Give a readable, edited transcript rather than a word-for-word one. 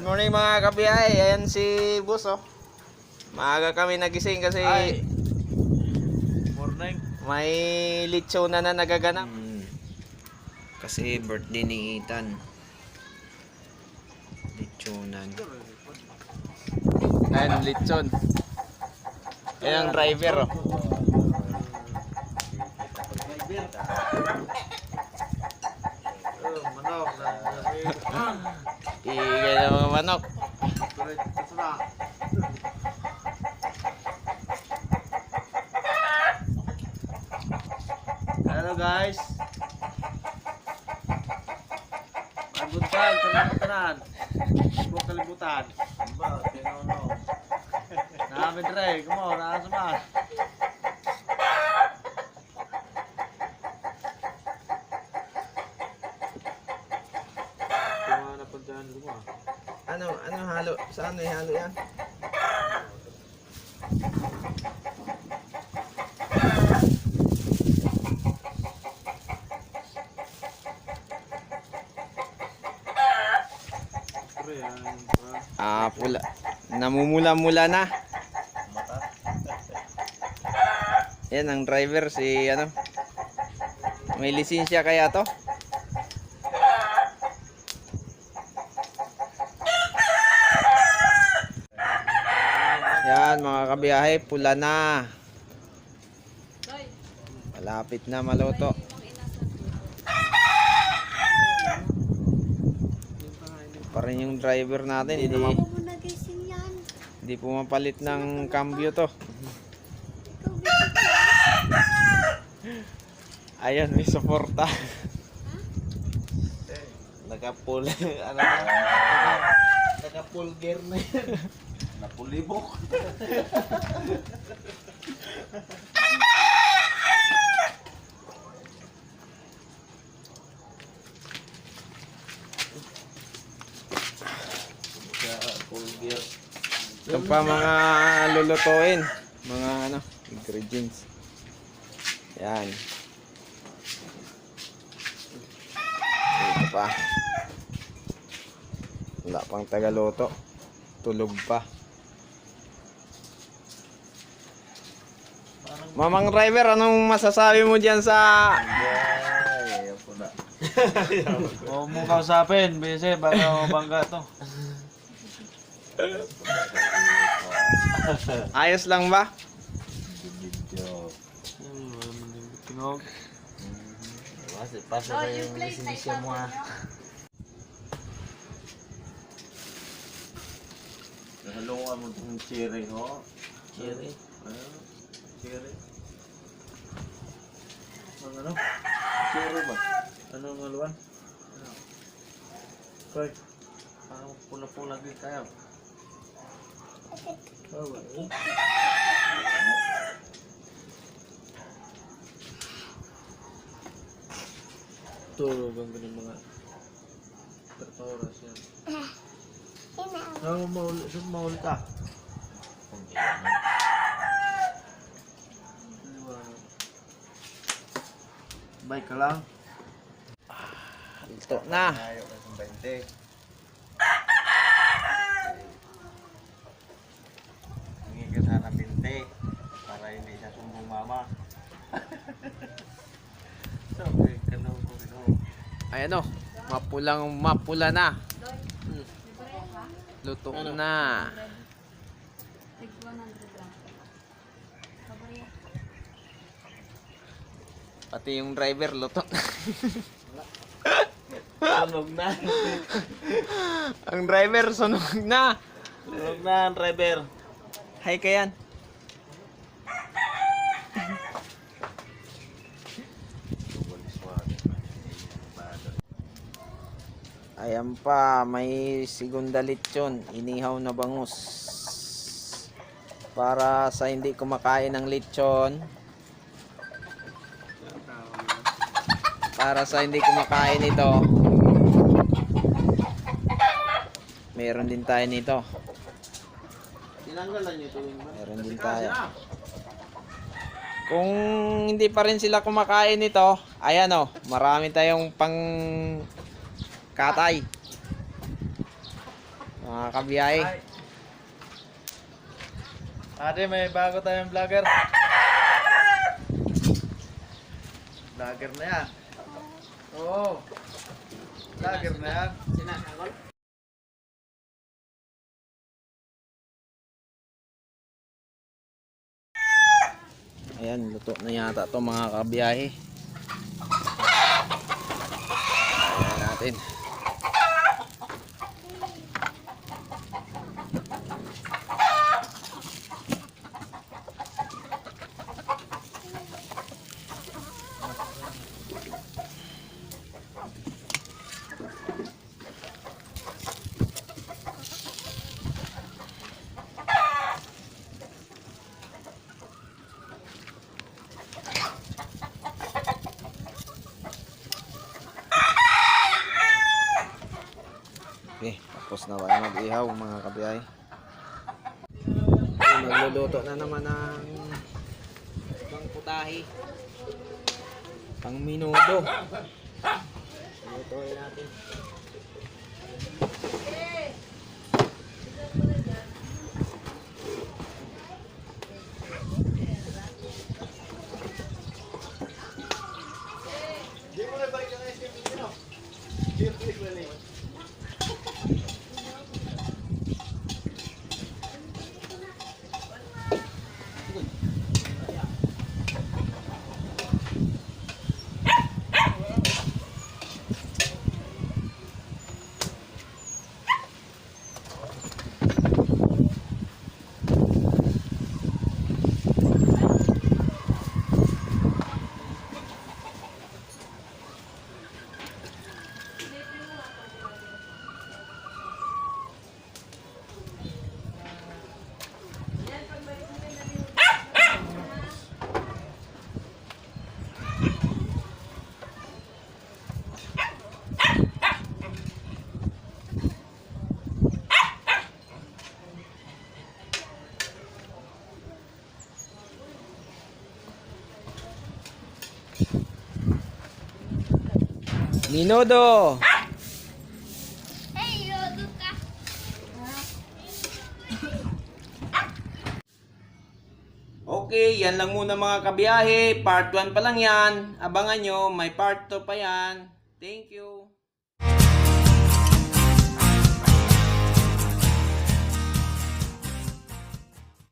morning mga kabiyahe. Ayan si boss oh. Maaga kami nagising kasi Morning. may lechon na nagaganap. Kasi birthday ni Ethan. Lechonan. Ayan lechon. Ayan ang driver oh. Manok. Igay na mga manok. Hello guys. Magbuntan, kanang-kanan. Huwag kalibutan. Ba, tinono. Namin re, kumo, nakasama. Kumana pa dyan, kumo. Ano halo? Saan may halo yan? Pre, Pula. Namumula-mula na. Yan ang driver si ano. May lisensya kaya to? Yan mga kabiyahe, pula na. Malapit na maluto. Pa rin yung driver natin, hindi pumapalit ng cambio to. Ayan, may suporta. naka-full, ano na? Naka-full gear na yan. Napulibok. Full gear. Ito pa mga lulutuin, mga ano, ingredients. Yan. Ito pa. Wala pang tagaluto. Tulog pa. Mamang driver, anong masasabi mo dyan sa... Ay, ako na. Huwag mong kausapin, bese, baka mabangga to. Ayos lang ba? Tinog. Paso kayo yung lisensya mo ha. Nahalungan mo itong cherry ho. Cherry? Cherry? Ano? Cherry ba? Anong haluan? Koy. Parang pula-pula din tayo. Oh, ba? Tulog ang ganun mga oras yan. Saan mauli ka? Bike ka lang? Ito na. Ayaw ka sa 20. Hingi ka sana 20 para hindi siya sumbong mama. Sabi, kanong ko. Ayan o. Mapula na. Luto na. Pati yung driver luto na. Sunog na. Ang driver sunog na. Sunog na ang driver. Hi kayan. Ayan pa, may segunda lechon, inihaw na bangus. Para sa hindi kumakain ng lechon. Para sa hindi kumakain ito. Meron din tayo nito. Tinanggalan niyo ito yung ba? Meron din tayo. Kung hindi pa rin sila kumakain nito, ayan o, marami tayong pang katay. Mga kabiyahe. Ay. Ate, may bago tayong vlogger. Vlogger na yan. Oo. Vlogger na yan. Ayan, luto na yata to mga kabiyahe. Ayan natin. Okay, tapos na tayo mag-ihaw mga kabiyahe. Magluluto na naman ng pang putahe. Pang minudo. Lutuin natin. Minudo! Okay, yan lang muna mga kabiyahe. Part 1 pa lang yan. Abangan nyo, may part 2 pa yan. Thank you.